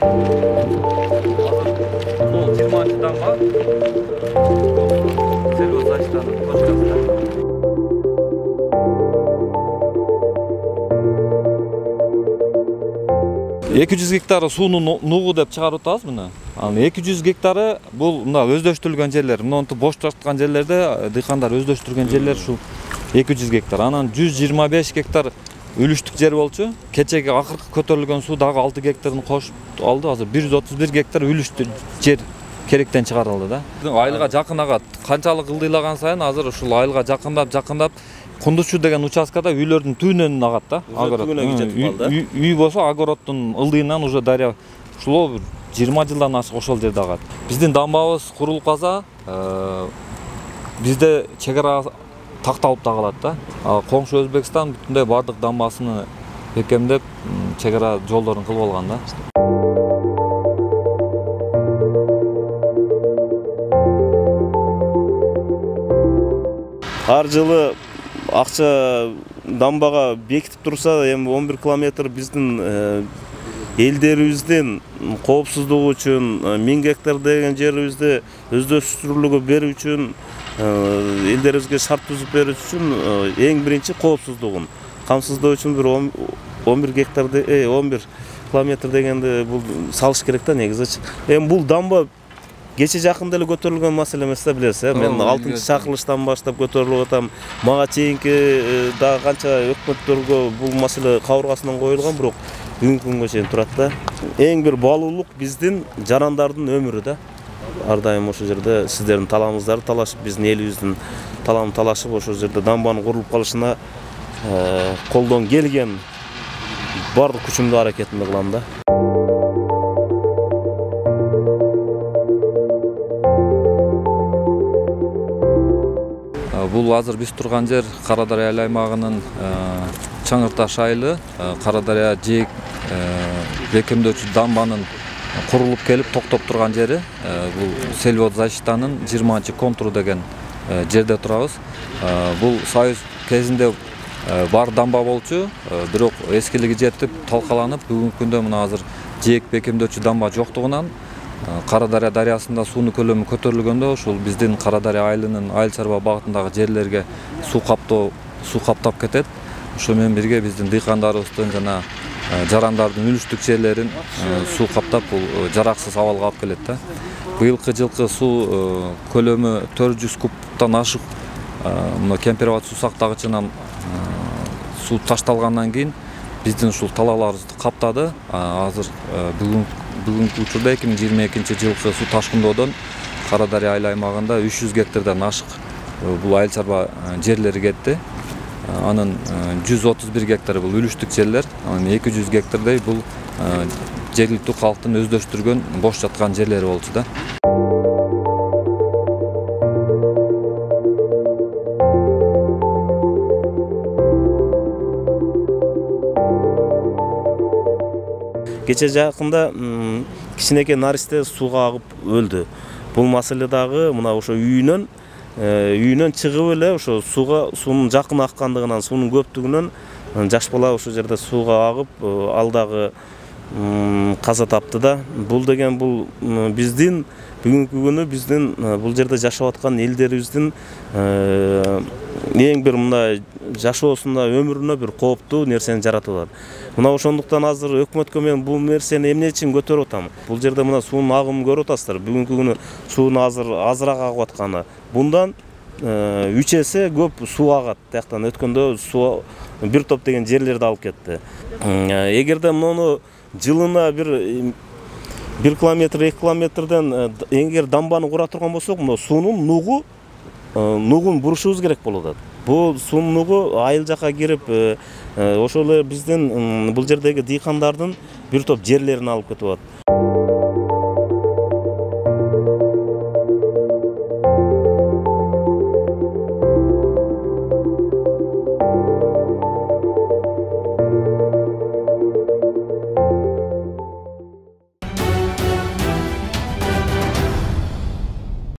Сол 20-дамба Сельвозачтанын точкасында. 200 гектары суунун нугу деп чыгарып атабыз мына. Ал 200 гектары бул мына өздөштүрүлгөн жерлер. Мынтип бош жаткан жерлерде дыйкандар өздөштүргөн жерлер ушул 200 гектар. Анан 125 гектар үлүштүк жер болчу. Кечеги акыркы көтөрүлгөн суу дагы 6 гектарын кошуп алды. Азыр 131 гектар үлүштүк жер керектен чыгарылды да. Айылга жакын агат. Канчалык ылдыйлаган сайын азыр ушул айылга жакындап Кундучу деген участкада үйлөрдүн түбүнөн агат да. Үй болсо огороддун ылдыйынан уже дарыя ушул 20 жылдан ашык ошол жерде агат. Биздин дамбабыз курулуп калса, бизде чегара такталып да калат да. Коңшу Өзбекстан бүтүндөй бардык дамбасын бекемдеп, чегара жолдорун кылып алган да. Ар жылы акча дамбага бекитип турса, эми 11 километр биздин элдерибиздин коопсуздугу үчүн 1000 гектар деген жерибизди өздөштүрүүлүгү берүү үчүн, элдерибизге шарт түзүп берүү үчүн эң биринчи коопсуздугун камсыздоо үчүн бир 11 гектарды 11 километр дегенди бул салыш керек да негизи. Эми бул дамба кече жакында эле көтөрүлгөн маселе эмес да, билесиз. Мен 6-чакырылыштан баштап көтөрүлүп атам. Мага чейинки дагы канча өкмөттөргө бул маселе кабыргасынан коюлган, бирок бүгүнкү күнгө чейин турат да. Эң бир баалуулук биздин жарандардын өмүрү да. Ар дайым ошол жерде сиздердин таламыңыздарды талашып, биздин элибиздин таламын талашып, ошол жерде дамбанын курулуп калышына колдон келген бардык күчүмдү аракетимди кылам да. Бул азыр биз турган жер Кара Дарыя айыл аймагынын Чаңырташ айылы. Кара Дарыя жээк бекемдөөчү дамбанын курулуп келип токтоп турган жери. Бул Сельвозачтанын 20 контуру деген жерде турабыз. Бул союз кезинде бар дамба болчу, бирок эскилиги жетип талкаланып, бүгүнкү күндө мына азыр жээк бекемдөөчү дамба жоктугунан Кара Дарыя дарыясында суунун көлөмү көтөрүлгөндө, ушул биздин Кара Дарыя айылынын айыл чарба багытындагы жерлерге суу каптап кетет. Ошо менен бирге биздин дыйкандарыбыздын жана жарандардын үлүштүк жерлерин суу каптап, бул жараксыз абалга алып келет да. Быйылкы жылкы суу көлөмү 400 кубтан ашык мына Кемпербат суу сактагычынан суу ташталгандан кийин биздин ушул талааларыбызды каптады. Азыр бүгүнкү учурда 2022 жылкы суу ташкындоодон Кара Дарыя айыл аймагында 300 гектардан ашык бул айыл чарба жерлери кетти. Анын 131 гектары бул үлүштүк жерлер, анан 200 гектардай бул жергиликтүү калктын өздөштүргөн бош жаткан жерлери болчу да. Кече жакында кичинекей наристе сууга агып өлдү. Бул маселе дагы мына ошо үйүнөн чыгып эле ошо суунун жакын аккандыгынан, суунун көптүгүнөн жаш бала ошол жерде сууга агып, ал дагы каза тапты да. Бул деген бул биздин бүгүнкү күнү биздин бул жерде жашап аткан элдерибиздин эң бир мына жашоосуна, өмүрүнө бир кооптуу нерсени жаратып атат. Мына ошондуктан азыр өкмөткө мен бул нерсени эмне үчүн көтөрүп атам? Бул жерде мына суунун агымын көрүп атасыздар. Бүгүнкү күнү суунун азыр азыраак агып атканы. Bundan 3 есе көп суу агат. Тияктан өткөндө суу бир топ деген жерлерди алып кетти. Эгерде муну жылына бир 1 километр, 2 километрден эгер дамбаны кура турган болсок, мына суунун нугун бурушубуз керек болуп атат. Бул суунун нугу айыл жака кирип, ошол эле биздин бул жердеги дыйкандардын бир топ жерлерин алып кетип атат.